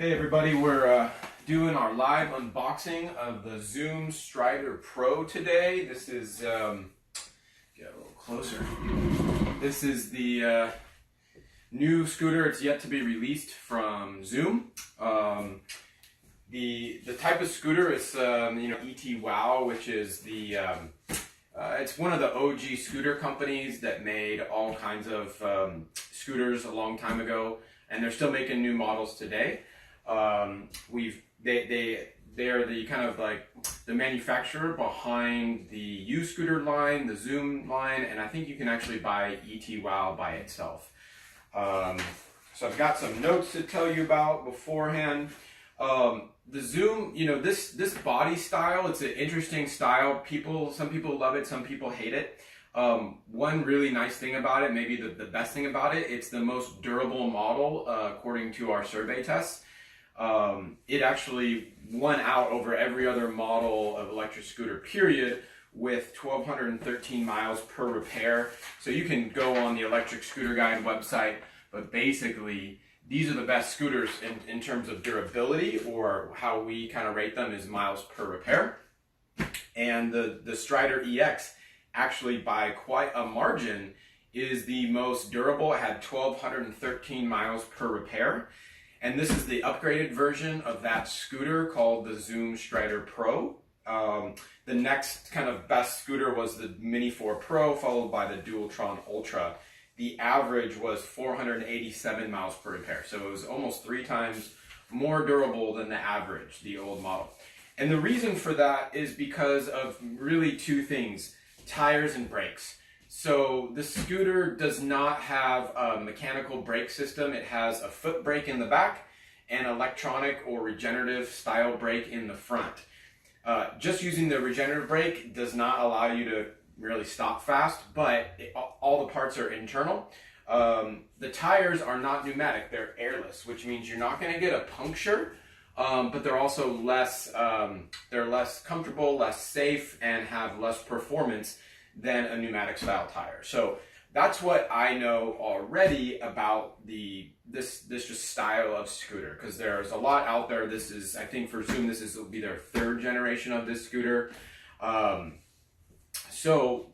Hey everybody, we're doing our live unboxing of the Zoom Stryder Pro today. This is, get a little closer. This is the new scooter. It's yet to be released from Zoom. The type of scooter is, ET Wow, which is the, it's one of the OG scooter companies that made all kinds of scooters a long time ago, and they're still making new models today. They're the kind of like the manufacturer behind the U-Scooter line, the Zoom line, and I think you can actually buy ET Wow by itself. So I've got some notes to tell you about beforehand. The Zoom, this body style, it's an interesting style. Some people love it, some people hate it. One really nice thing about it, maybe the best thing about it, it's the most durable model according to our survey tests. It actually won out over every other model of electric scooter period with 1,213 miles per repair. So you can go on the electric-scooter.guide website, but basically these are the best scooters in terms of durability, or how we kind of rate them is miles per repair. And the Stryder EX actually by quite a margin is the most durable. It had 1,213 miles per repair. And this is the upgraded version of that scooter called the Zoom Stryder Pro. The next kind of best scooter was the Mini 4 Pro, followed by the Dualtron Ultra. The average was 487 miles per repair. So it was almost 3 times more durable than the average, the old model. And the reason for that is because of really 2 things: tires and brakes. So the scooter does not have a mechanical brake system. It has a foot brake in the back and electronic or regenerative style brake in the front. Just using the regenerative brake does not allow you to really stop fast, but all the parts are internal. The tires are not pneumatic, they're airless, which means you're not going to get a puncture, but they're also less comfortable, less safe, and have less performance than a pneumatic style tire. So that's what I know already about this just style of scooter, because there's a lot out there. This is, I think for Zoom, this will be their 3rd generation of this scooter. So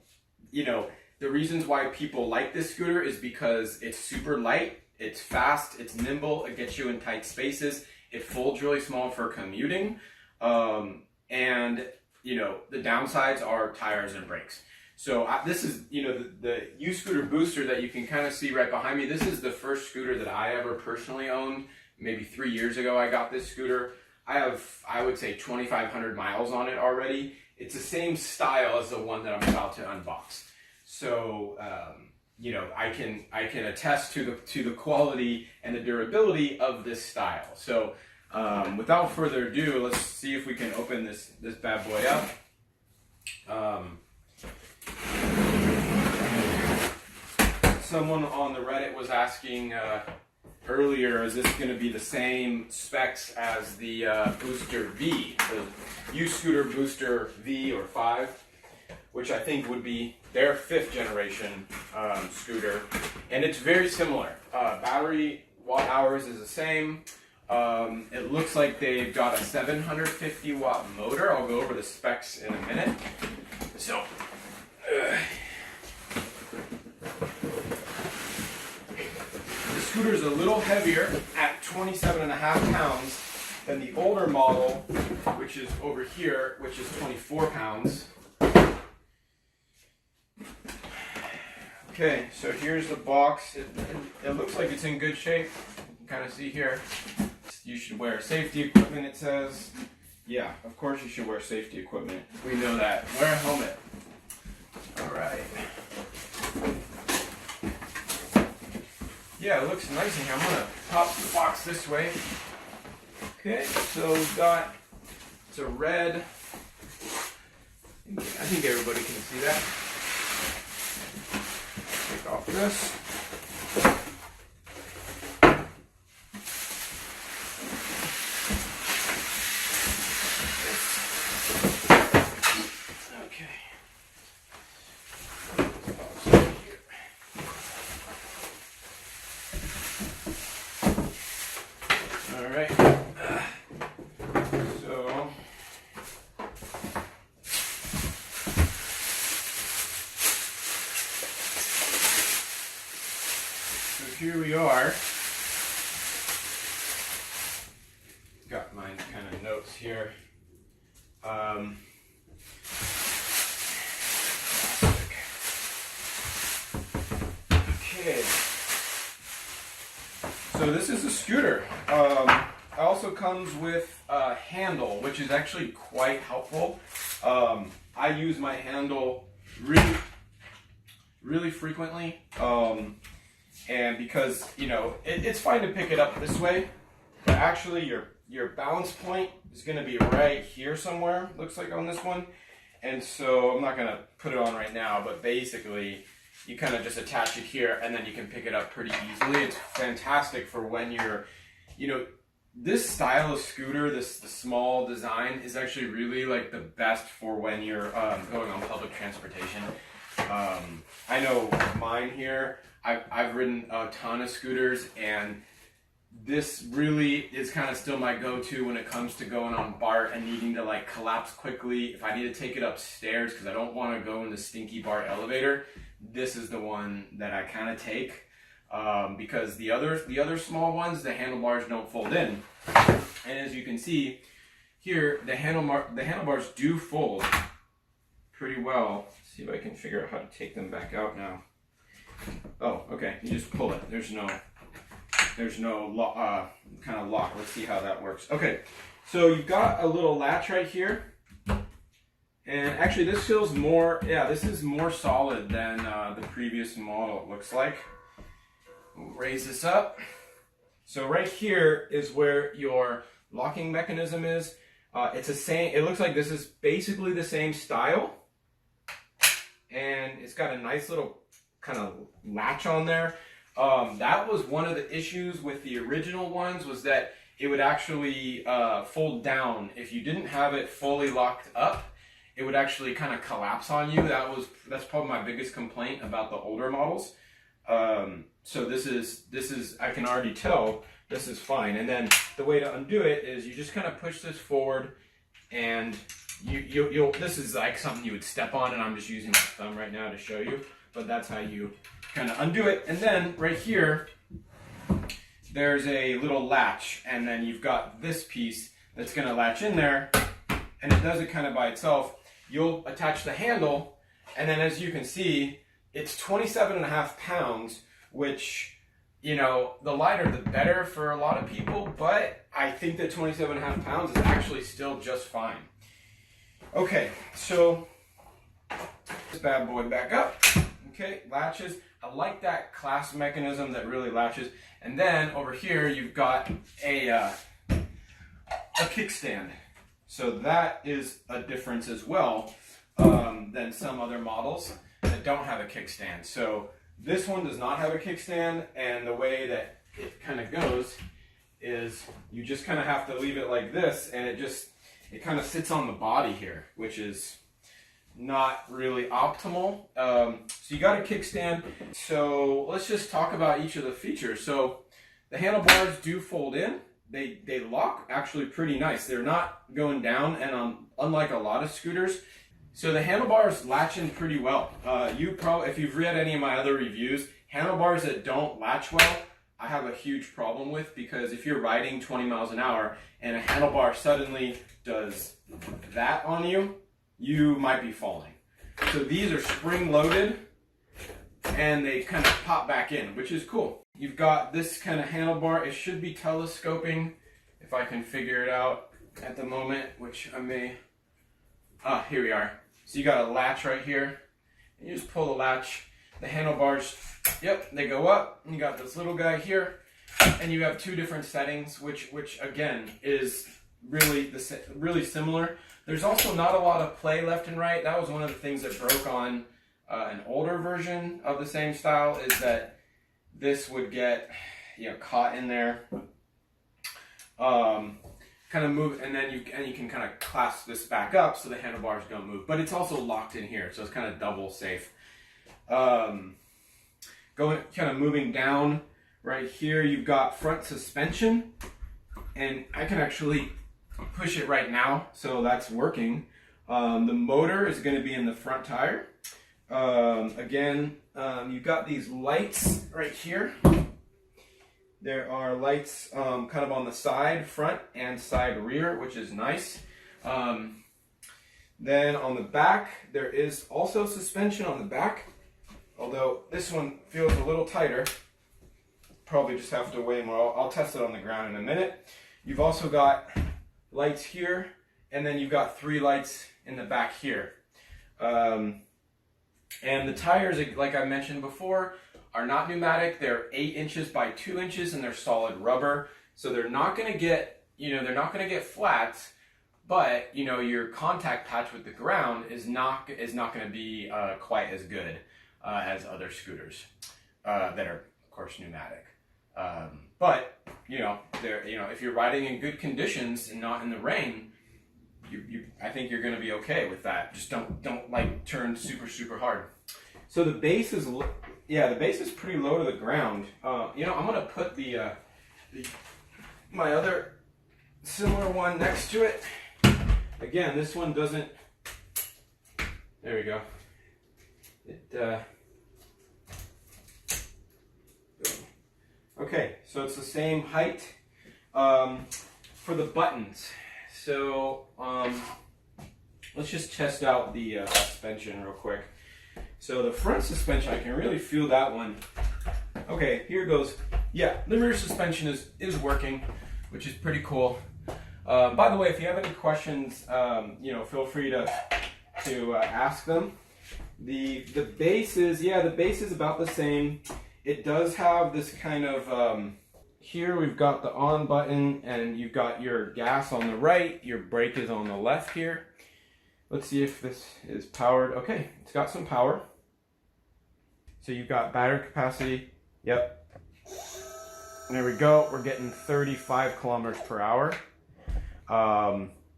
the reasons why people like this scooter is because it's super light, it's fast, it's nimble, it gets you in tight spaces, it folds really small for commuting, and the downsides are tires and brakes. So this is, the U-Scooter booster that you can kind of see right behind me. This is the first scooter that I ever personally owned. Maybe 3 years ago I got this scooter. I have, I would say, 2,500 miles on it already. It's the same style as the one that I'm about to unbox. So, I can attest to the quality and the durability of this style. So, without further ado, let's see if we can open this bad boy up. Someone on the Reddit was asking earlier, is this going to be the same specs as the Booster V, the U-Scooter Booster V or 5, which I think would be their 5th generation scooter, and it's very similar. Battery watt hours is the same. It looks like they've got a 750 watt motor. I'll go over the specs in a minute. So, the scooter is a little heavier at 27.5 pounds than the older model, which is over here, which is 24 pounds. Okay, so here's the box. It looks like it's in good shape. You can kind of see here. You should wear safety equipment, it says. Yeah, of course you should wear safety equipment. We know that. Wear a helmet. All right. Yeah, it looks nice in here. I'm going to pop the box this way. Okay, so we've got, it's a red. I think everybody can see that. Take off this. All right. here we are. Got my kind of notes here. Okay. So this is a scooter. It also comes with a handle, which is actually quite helpful. I use my handle really frequently, and because it's fine to pick it up this way, but actually your balance point is going to be right here somewhere. Looks like on this one, and so I'm not going to put it on right now, but basically you kind of just attach it here, and then you can pick it up pretty easily. It's fantastic for when you're, this style of scooter, the small design, is actually really like the best for when you're going on public transportation. I know mine here, I've ridden a ton of scooters, and this really is kind of still my go-to when it comes to going on BART and needing to like collapse quickly. If I need to take it upstairs because I don't want to go in the stinky BART elevator, this is the one that I kind of take, because the other small ones, the handlebars don't fold in. And as you can see here, the handlebars do fold pretty well. Let's see if I can figure out how to take them back out now. Oh, okay, you just pull it. There's no kind of lock. Let's see how that works. Okay, so you've got a little latch right here. And actually this feels more, this is more solid than the previous model, it looks like. We'll raise this up. So right here is where your locking mechanism is. It looks like this is basically the same style. And it's got a nice little kind of latch on there. That was one of the issues with the original ones, was that it would actually fold down. If you didn't have it fully locked up, it would actually kind of collapse on you. That's probably my biggest complaint about the older models. So this is I can already tell this is fine. And then the way to undo it is you just kind of push this forward, and you'll this is like something you would step on, and I'm just using my thumb right now to show you, but that's how you kind of undo it. And then right here there's a little latch, and then you've got this piece that's going to latch in there, and it does it kind of by itself. You'll attach the handle, and then as you can see, it's 27.5 pounds, which, the lighter the better for a lot of people, but I think that 27.5 pounds is actually still just fine. Okay, so this bad boy back up. Okay, latches. I like that clasp mechanism that really latches. And then over here you've got a kickstand. So that is a difference as well than some other models that don't have a kickstand. So this one does not have a kickstand, and the way that it kind of goes is you just kind of have to leave it like this, and it kind of sits on the body here, which is not really optimal. So you got a kickstand. So let's just talk about each of the features. So the handlebars do fold in. They lock actually pretty nice. They're not going down, and unlike a lot of scooters. So the handlebars latch in pretty well. If you've read any of my other reviews, handlebars that don't latch well, I have a huge problem with, because if you're riding 20 miles an hour and a handlebar suddenly does that on you, you might be falling. So these are spring loaded, and they kind of pop back in, which is cool. You've got this kind of handlebar. It should be telescoping, if I can figure it out at the moment, which I may. Here we are. So you got a latch right here, and you just pull the latch. The handlebars, yep, they go up, and you got this little guy here, and you have two different settings, which again is really similar. There's also not a lot of play left and right. That was one of the things that broke on an older version of the same style, is that this would get caught in there, kind of move, and then you can kind of clasp this back up so the handlebars don't move. But it's also locked in here, so it's kind of double safe. Moving down right here, you've got front suspension, and I can actually push it right now, so that's working. The motor is going to be in the front tire. You've got these lights right here. There are lights kind of on the side, front and side rear, which is nice. Then on the back, there is also suspension on the back, although this one feels a little tighter. Probably just have to weigh more. I'll test it on the ground in a minute. You've also got lights here, and then you've got 3 lights in the back here. And the tires, like I mentioned before, are not pneumatic. They're 8 inches by 2 inches, and they're solid rubber. So they're not going to get, they're not going to get flat, but your contact patch with the ground is not going to be quite as good as other scooters that are, of course, pneumatic. But they're, if you're riding in good conditions and not in the rain, I think you're going to be okay with that. Just don't like turn super hard. So the base is, the base is pretty low to the ground. I'm going to put my other similar one next to it. Again, this one doesn't, there we go. Okay, so it's the same height. For the buttons, so let's just test out the suspension real quick. So the front suspension, I can really feel that one. Okay, here goes. Yeah, the rear suspension is working, which is pretty cool. By the way, if you have any questions, feel free to ask them. The base is, the base is about the same. It does have this kind of, here we've got the on button, and you've got your gas on the right, your brake is on the left here. Let's see if this is powered. Okay, it's got some power. So you've got battery capacity. Yep. There we go. We're getting 35 kilometers per hour.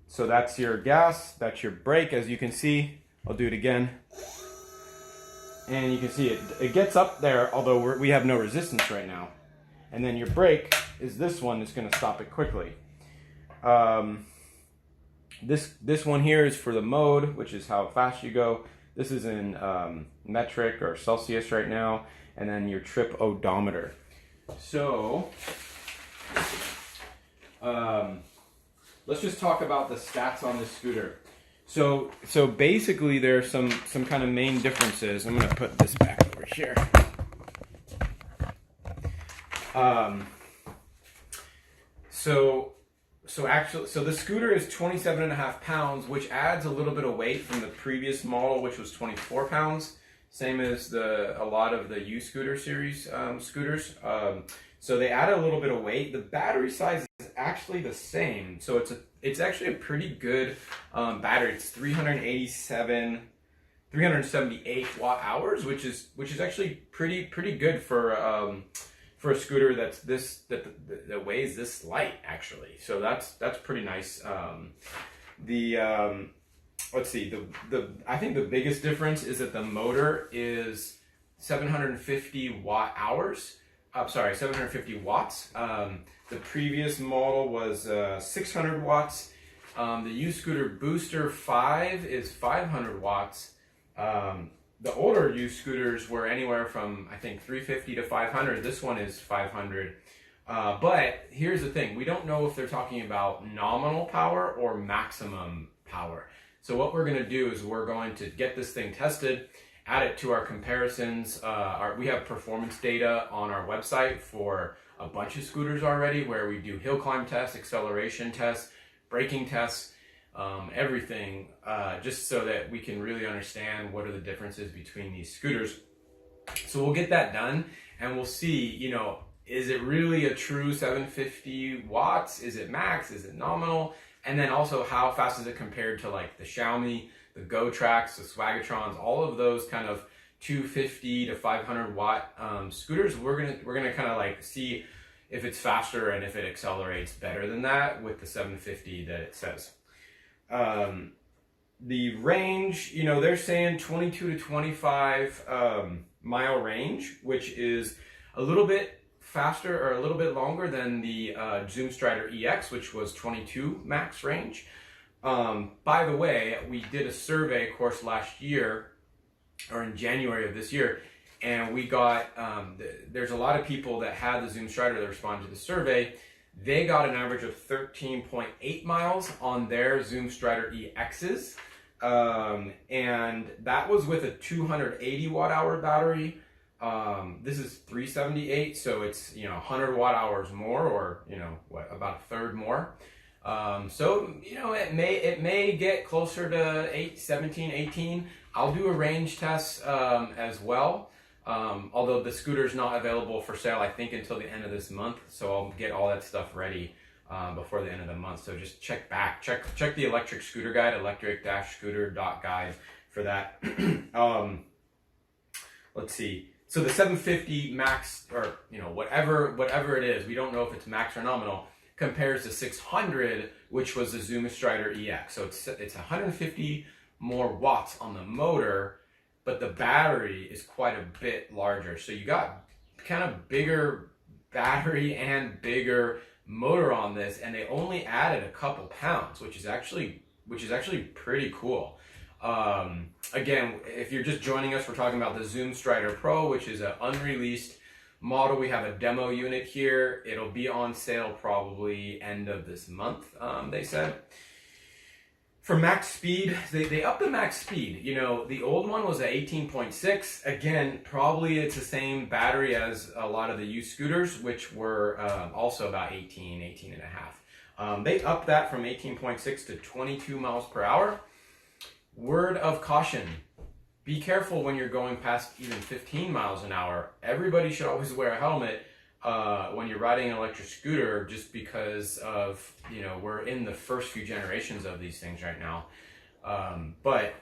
So that's your gas, that's your brake, as you can see. I'll do it again. And you can see it gets up there, although we have no resistance right now. And then your brake is this one that's going to stop it quickly. This one here is for the mode, which is how fast you go. This is in metric or Celsius right now. And then your trip odometer. So, let's just talk about the stats on this scooter. So basically there's some kind of main differences. I'm going to put this back over here. So the scooter is 27.5 pounds, which adds a little bit of weight from the previous model, which was 24 pounds. Same as a lot of the U-Scooter series scooters. So they add a little bit of weight. The battery size is actually the same. So it's actually a pretty good battery. It's 378 watt hours, which is actually pretty good for a scooter that weighs this light, actually. So that's pretty nice. Let's see, I think the biggest difference is that the motor is 750 watt hours. 750 watts. The previous model was 600 watts. The U-Scooter Booster 5 is 500 watts. The older U-Scooters were anywhere from, I think, 350 to 500. This one is 500. But here's the thing. We don't know if they're talking about nominal power or maximum power. So what we're going to do is we're going to get this thing tested, add it to our comparisons. We have performance data on our website for a bunch of scooters already, where we do hill climb tests, acceleration tests, braking tests, everything, just so that we can really understand what are the differences between these scooters. So we'll get that done, and we'll see, is it really a true 750 watts? Is it max? Is it nominal? And then also, how fast is it compared to like the Xiaomi, the Go Tracks, the Swagatrons, all of those kind of 250 to 500 watt scooters? We're gonna kind of like see if it's faster and if it accelerates better than that with the 750 that it says. The range, they're saying 22 to 25 mile range, which is a little bit faster or a little bit longer than the Stryder EX, which was 22 max range. By the way, we did a survey, of course, last year, or in January of this year, and we got, there's a lot of people that had the Zoom Stryder that responded to the survey. They got an average of 13.8 miles on their Zoom Stryder EXs. And that was with a 280 watt hour battery. This is 378, so it's, 100 watt hours more, or, about a third more. So, it may get closer to 17, 18. I'll do a range test, as well. Although the scooter's not available for sale, I think, until the end of this month. So I'll get all that stuff ready, before the end of the month. So just check the electric scooter guide, electric-scooter.guide for that. Let's see. So the 750 max, or, whatever it is, we don't know if it's max or nominal, compares to 600, which was the Zoom Stryder EX. So it's 150 more watts on the motor, but the battery is quite a bit larger. So you got kind of bigger battery and bigger motor on this, and they only added a couple pounds, which is actually pretty cool. Again, if you're just joining us, we're talking about the Zoom Stryder Pro, which is an unreleased model. We have a demo unit here. It'll be on sale probably end of this month, they said. For max speed, they upped the max speed. The old one was at 18.6. Again, probably it's the same battery as a lot of the used scooters, which were also about 18 and a half. They upped that from 18.6 to 22 miles per hour. Word of caution: be careful when you're going past even 15 miles an hour. Everybody should always wear a helmet when you're riding an electric scooter, just because of, we're in the first few generations of these things right now. But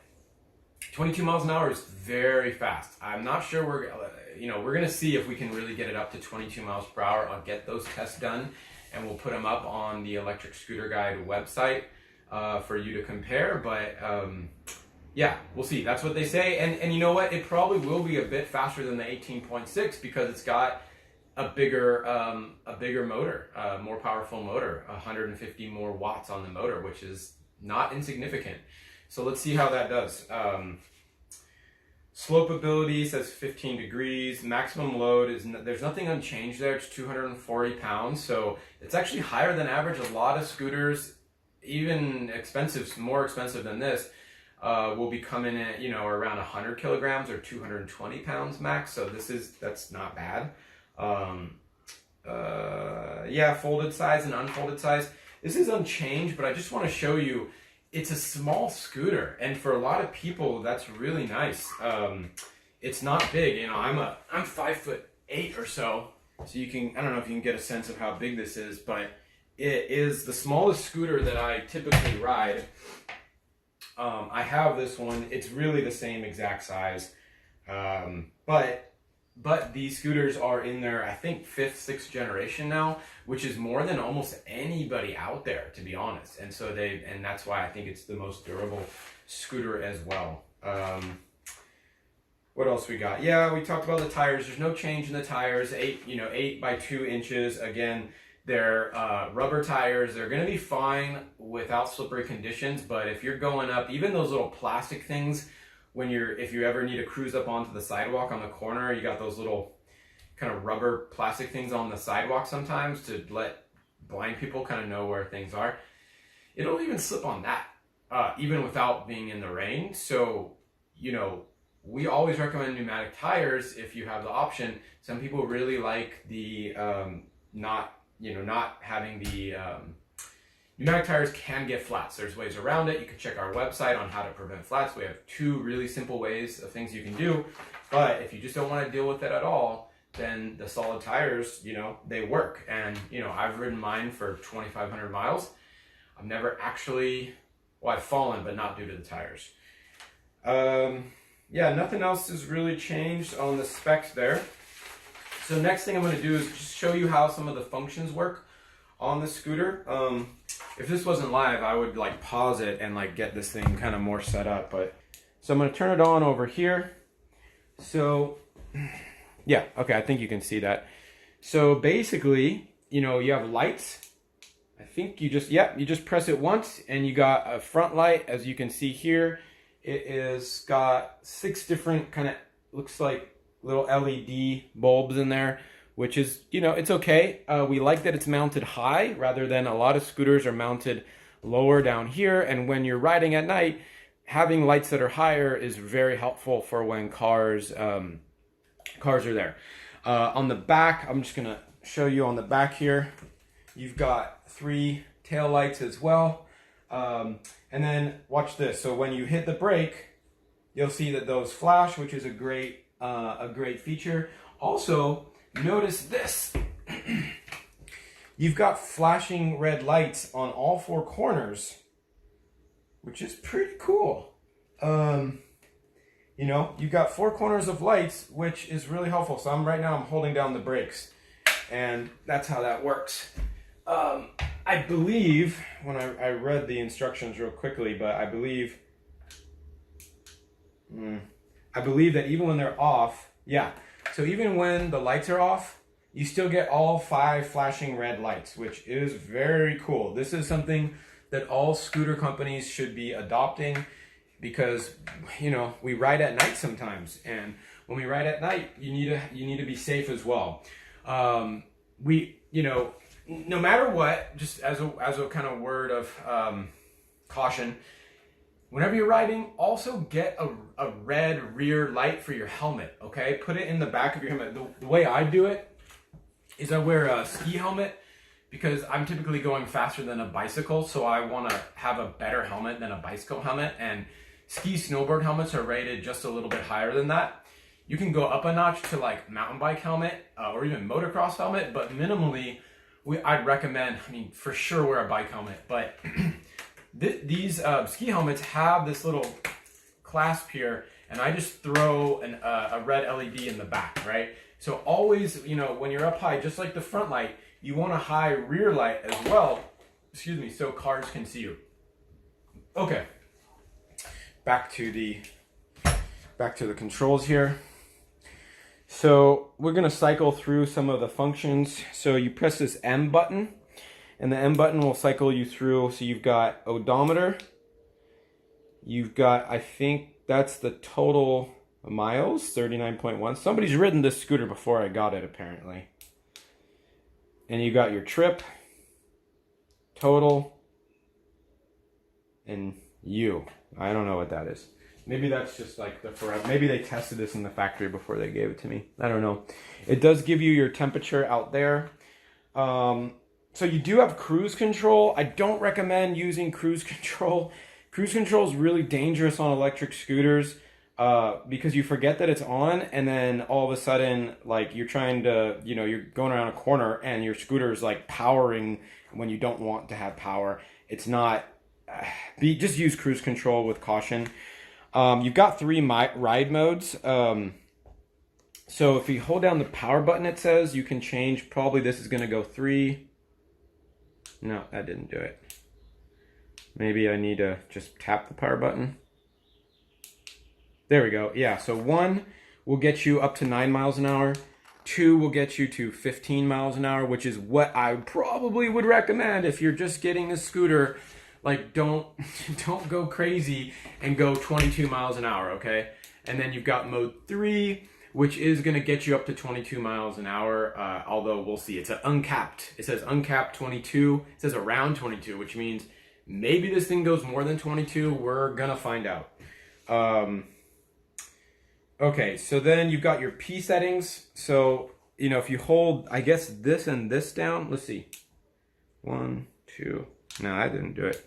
22 miles an hour is very fast. I'm not sure we're going to see if we can really get it up to 22 miles per hour. I'll get those tests done, and we'll put them up on the Electric Scooter Guide website for you to compare. But yeah, we'll see. That's what they say. And you know what? It probably will be a bit faster than the 18.6 because it's got a bigger motor, more powerful motor, 150 more watts on the motor, which is not insignificant. So let's see how that does. Slopeability says 15 degrees. Maximum load is, there's nothing unchanged there. It's 240 pounds. So it's actually higher than average. A lot of scooters, even more expensive than this, will be coming at, around 100 kilograms or 220 pounds max. So that's not bad. Yeah, folded size and unfolded size. This is unchanged, but I just want to show you, it's a small scooter, and for a lot of people, that's really nice. It's not big, I'm 5'8" or so you can, I don't know if you can get a sense of how big this is, but it is the smallest scooter that I typically ride. I have this one. It's really the same exact size, but these scooters are in their, I think, 5th, 6th generation now, which is more than almost anybody out there, to be honest. And so and that's why I think it's the most durable scooter as well. What else we got? Yeah, we talked about the tires. There's no change in the tires. 8 by 2 inches. Again, they're rubber tires. They're going to be fine without slippery conditions, but if you're going up, even those little plastic things, if you ever need to cruise up onto the sidewalk on the corner, you got those little kind of rubber plastic things on the sidewalk sometimes to let blind people kind of know where things are. It'll even slip on that, even without being in the rain. So, we always recommend pneumatic tires if you have the option. Some people really like the not having the pneumatic tires can get flats. There's ways around it. You can check our website on how to prevent flats. We have 2 really simple ways of things you can do. But if you just don't want to deal with it at all, then the solid tires, they work. And, I've ridden mine for 2,500 miles. I've never actually, I've fallen, but not due to the tires. Yeah, nothing else has really changed on the specs there. So next thing I'm going to do is just show you how some of the functions work on the scooter. If this wasn't live, I would pause it and get this thing kind of more set up. So I'm going to turn it on over here. So yeah, okay, I think you can see that. So basically, you have lights. I think you just press it once and you got a front light. As you can see here, it is got 6 different looks like little LED bulbs in there, which is, you know, it's okay. We like that it's mounted high rather than a lot of scooters are mounted lower down here. And when you're riding at night, having lights that are higher is very helpful for when cars are there. On the back, I'm just gonna show you on the back here, you've got 3 tail lights as well. And then watch this. So when you hit the brake, you'll see that those flash, which is a great feature. Also, notice this. You've got flashing red lights on all 4 corners, which is pretty cool. You know, you've got 4 corners of lights, which is really helpful. So right now I'm holding down the brakes, and that's how that works. I believe, when I read the instructions real quickly, but I believe that even when they're off, yeah, so even when the lights are off, you still get all 5 flashing red lights, which is very cool. This is something that all scooter companies should be adopting, because, you know, we ride at night sometimes, and when we ride at night, you need to be safe as well. You know, no matter what, just as a kind of word of caution, whenever you're riding, also get a red rear light for your helmet, okay? Put it in the back of your helmet. The way I do it is I wear a ski helmet, because I'm typically going faster than a bicycle, so I want to have a better helmet than a bicycle helmet, and ski snowboard helmets are rated just a little bit higher than that. You can go up a notch to like mountain bike helmet or even motocross helmet, but minimally, I'd recommend, I mean, for sure wear a bike helmet, but these ski helmets have this little clasp here, and I just throw a red LED in the back, right? So always, you know, when you're up high, just like the front light, you want a high rear light as well, excuse me, so cars can see you. Okay, back to the controls here. So we're gonna cycle through some of the functions. So you press this M button, and the M button will cycle you through. So you've got odometer, you've got, I think that's the total miles, 39.1. Somebody's ridden this scooter before I got it, apparently. And you got your trip, total, and I don't know what that is. Maybe that's just like the forever. Maybe they tested this in the factory before they gave it to me. I don't know. It does give you your temperature out there. So you do have cruise control. I don't recommend using cruise control. Cruise control is really dangerous on electric scooters because you forget that it's on, and then all of a sudden, like, you're trying to, you know, you're going around a corner and your scooter is like powering when you don't want to have power. It's not. Just use cruise control with caution. You've got 3 ride modes. So if you hold down the power button, it says you can change. Probably this is going to go 3. No, that didn't do it. Maybe I need to just tap the power button. There we go. Yeah, so 1 will get you up to 9 miles an hour. 2 will get you to 15 miles an hour, which is what I probably would recommend if you're just getting this scooter. Like, don't go crazy and go 22 miles an hour, okay? And then you've got mode 3, which is going to get you up to 22 miles an hour, although we'll see. It's uncapped. It says uncapped 22. It says around 22, which means maybe this thing goes more than 22. We're going to find out. Okay, so then you've got your P settings. So, you know, if you hold, I guess, this and this down. Let's see. 1, 2. No, I didn't do it.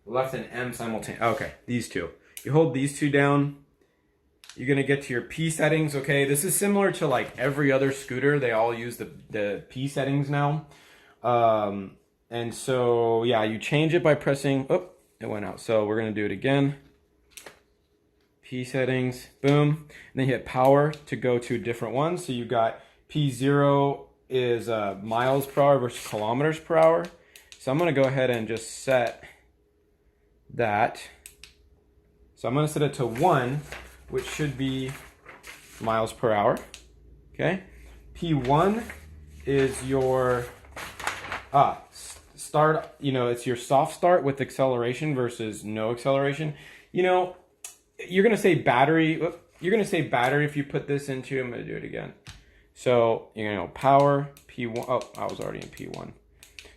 Left and M simultaneously. Okay, these two. You hold these two down, you're gonna get to your P settings. Okay, this is similar to like every other scooter. They all use the P settings now. And so yeah, you change it by pressing. Oh, it went out. So we're gonna do it again. P settings, boom. And then you hit power to go to a different one. So you've got P0 is miles per hour versus kilometers per hour. So I'm going to go ahead and just set that. So I'm going to set it to 1, which should be miles per hour. Okay. P1 is your start, you know, it's your soft start with acceleration versus no acceleration. You know, you're gonna say battery. You're gonna say battery if you put this into. I'm gonna do it again. So you're gonna go power P1. Oh, I was already in P1.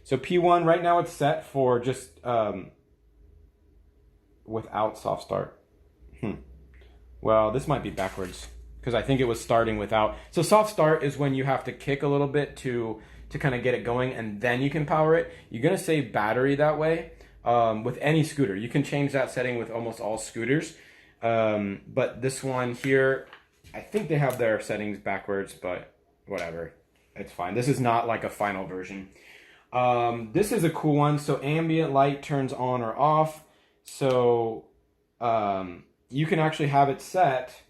So P1 right now it's set for just without soft start. Well, this might be backwards because I think it was starting without. So soft start is when you have to kick a little bit to kind of get it going, and then you can power it. You're gonna say battery that way with any scooter. You can change that setting with almost all scooters. But this one here, I think they have their settings backwards, but whatever, it's fine. This is not like a final version. This is a cool one. So ambient light turns on or off. So you can actually have it set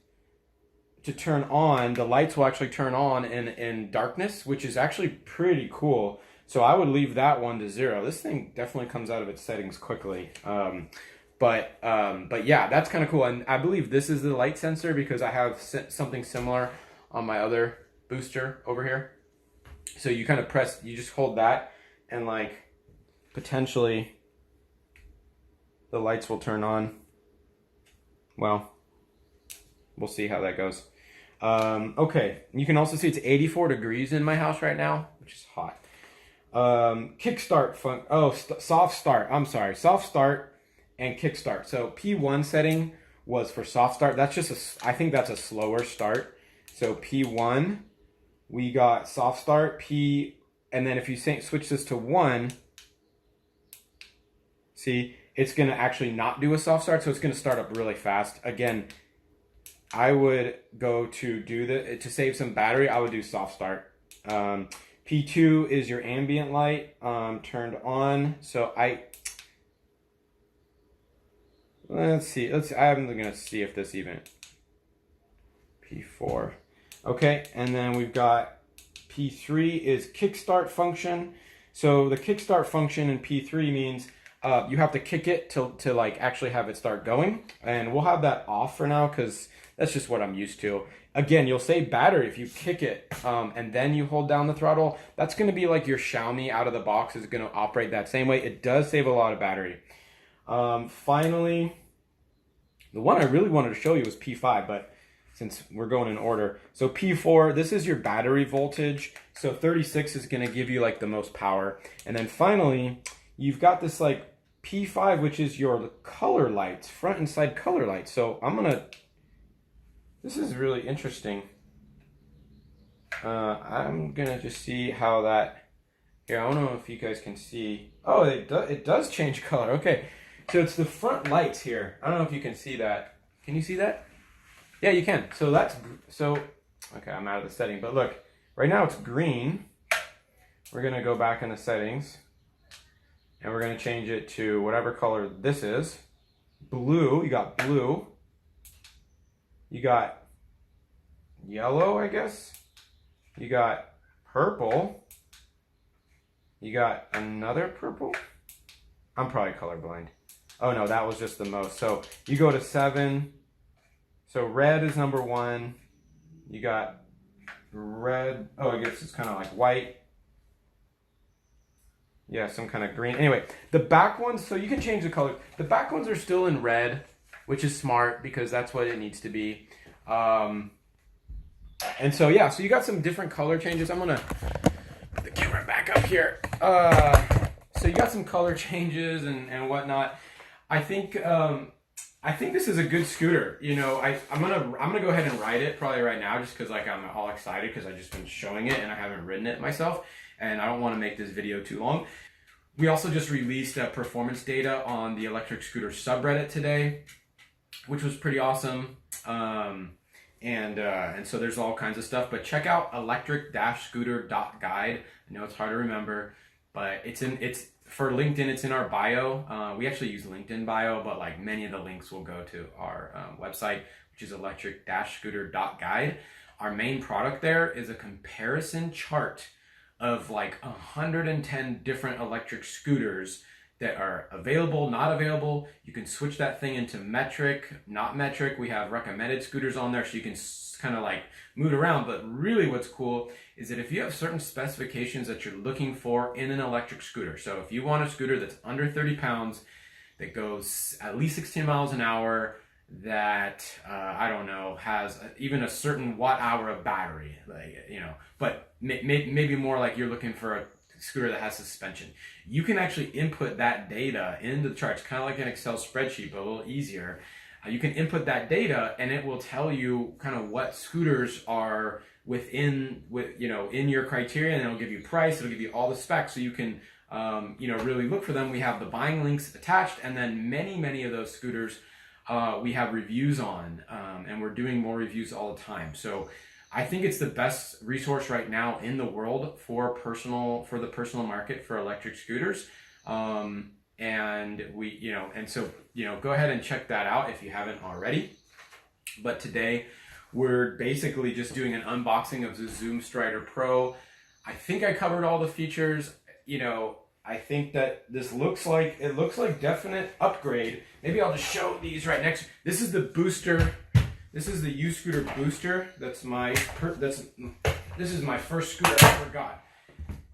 to turn on. The lights will actually turn on in darkness, which is actually pretty cool. So I would leave that one to 0. This thing definitely comes out of its settings quickly. But yeah, that's kind of cool. And I believe this is the light sensor because I have something similar on my other booster over here. So you kind of press, you just hold that and like potentially the lights will turn on. Well, we'll see how that goes. Okay, you can also see it's 84 degrees in my house right now, which is hot. Kickstart soft start. I'm sorry, soft start and kickstart. So P1 setting was for soft start. That's just I think that's a slower start. So P1, we got soft start, and then if you switch this to 1, see, it's gonna actually not do a soft start, so it's gonna start up really fast. Again, I would go to save some battery, I would do soft start. P2 is your ambient light turned on. So let's see. I'm gonna see if this even P4. Okay, and then we've got P3 is kickstart function. So the kickstart function in P3 means you have to kick it to like actually have it start going, and we'll have that off for now because that's just what I'm used to. Again, you'll say battery if you kick it and then you hold down the throttle. That's going to be like your Xiaomi out of the box is going to operate that same way. It does save a lot of battery. Finally, the one I really wanted to show you was P5, but since we're going in order. So P4, this is your battery voltage. So 36 is going to give you like the most power. And then finally, you've got this like P5, which is your color lights, front and side color lights. So this is really interesting. I'm gonna just see how that, here, I don't know if you guys can see. Oh, it does change color. Okay, so it's the front lights here. I don't know if you can see that. Can you see that? Yeah, you can. So okay, I'm out of the setting, but look, right now it's green. We're gonna go back in the settings and we're gonna change it to whatever color this is. Blue, you got blue. You got yellow, I guess. You got purple. You got another purple. I'm probably colorblind. Oh no, that was just the most. So you go to 7. So red is number 1. You got red. Oh, I guess it's kind of like white. Yeah, some kind of green. Anyway, the back ones, so you can change the color. The back ones are still in red, which is smart because that's what it needs to be. And so, yeah, so you got some different color changes. I'm going to put the camera back up here. So you got some color changes and whatnot. I think this is a good scooter. You know, I'm gonna go ahead and ride it probably right now just because like I'm all excited because I've just been showing it and I haven't ridden it myself. And I don't want to make this video too long. We also just released performance data on the electric scooter subreddit today, which was pretty awesome. And so there's all kinds of stuff, but check out electric-scooter.guide. I know it's hard to remember, but it's for LinkedIn. It's in our bio. We actually use LinkedIn bio, but like many of the links will go to our website, which is electric-scooter.guide. Our main product there is a comparison chart of like 110 different electric scooters that are available, not available. You can switch that thing into metric, not metric. We have recommended scooters on there so you can kind of like move around. But really what's cool is that if you have certain specifications that you're looking for in an electric scooter. So if you want a scooter that's under 30 pounds, that goes at least 16 miles an hour, that I don't know, has even a certain watt hour of battery, like, you know, but maybe more like you're looking for a scooter that has suspension. You can actually input that data into the chart. It's kind of like an Excel spreadsheet, but a little easier. You can input that data and it will tell you kind of what scooters are in your criteria, and it'll give you price, it'll give you all the specs, so you can really look for them. We have the buying links attached, and then many of those scooters we have reviews on, and we're doing more reviews all the time. So I think it's the best resource right now in the world for the personal market for electric scooters. So go ahead and check that out if you haven't already. But today we're basically just doing an unboxing of the Zoom Stryder Pro. I think I covered all the features. I think that this looks like definite upgrade. Maybe I'll just show these right next. This is the booster. This is the U-Scooter booster. This is my first scooter I ever got.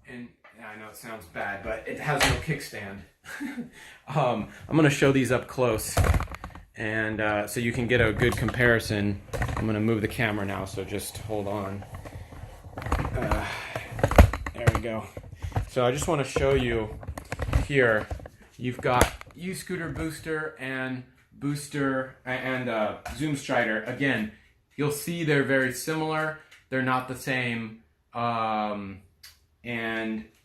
And I know it sounds bad, but it has no kickstand. I'm gonna show these up close, and so you can get a good comparison. I'm gonna move the camera now, so just hold on. There we go. So I just want to show you here. You've got U-Scooter booster and Zoom Stryder. Again, you'll see they're very similar. They're not the same. And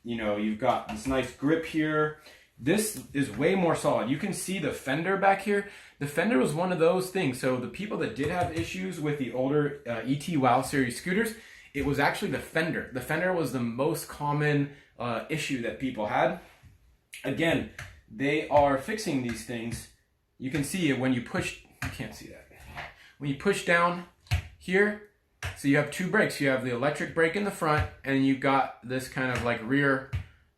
you've got this nice grip here. This is way more solid. You can see the fender back here. The fender was one of those things. So the people that did have issues with the older ET WOW series scooters, it was actually the fender. The fender was the most common issue that people had. Again, they are fixing these things. You can see it when you push. You can't see that. When you push down here, so you have two brakes. You have the electric brake in the front, and you've got this kind of like rear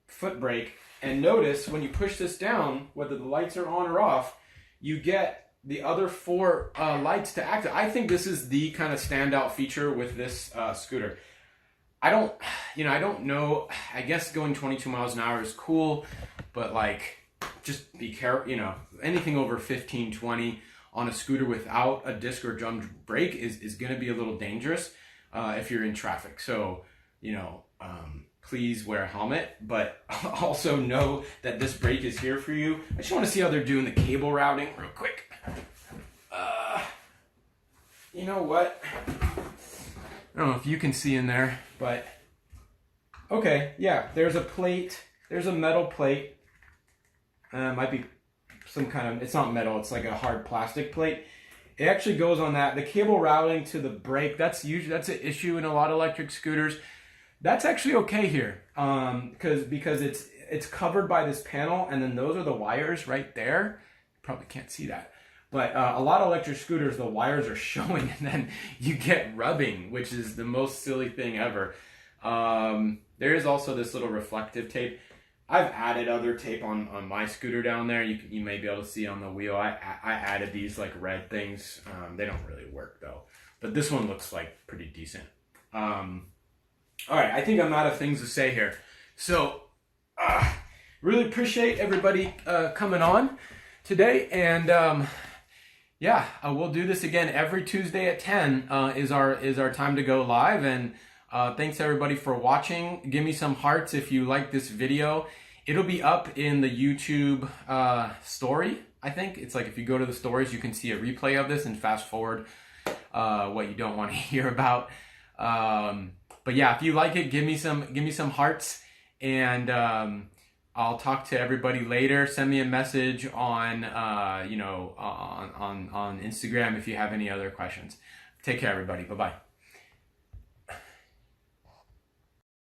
foot brake. And notice when you push this down, whether the lights are on or off, you get the other four lights to activate. I think this is the kind of standout feature with this scooter. I don't know. I guess going 22 miles an hour is cool, but like, just be careful. Anything over 15, 20 on a scooter without a disc or drum brake is going to be a little dangerous if you're in traffic. So, please wear a helmet, but also know that this brake is here for you. I just want to see how they're doing the cable routing real quick. You know what? I don't know if you can see in there, but okay, yeah, there's a plate. There's a metal plate. Might be some kind of, it's not metal, it's like a hard plastic plate. It actually goes on that. The cable routing to the brake, that's an issue in a lot of electric scooters. That's actually okay here, because it's covered by this panel, and then those are the wires right there. You probably can't see that. But a lot of electric scooters, the wires are showing, and then you get rubbing, which is the most silly thing ever. There is also this little reflective tape. I've added other tape on my scooter down there. You may be able to see on the wheel. I added these like red things. They don't really work though. But this one looks like pretty decent. All right, I think I'm out of things to say here. So, really appreciate everybody coming on today. And we'll do this again every Tuesday at 10 is our time to go live. And thanks everybody for watching. Give me some hearts if you like this video. It'll be up in the YouTube story, I think. It's like if you go to the stories, you can see a replay of this and fast forward what you don't want to hear about. But yeah, if you like it, give me some hearts, and I'll talk to everybody later. Send me a message on on Instagram if you have any other questions. Take care, everybody. Bye-bye.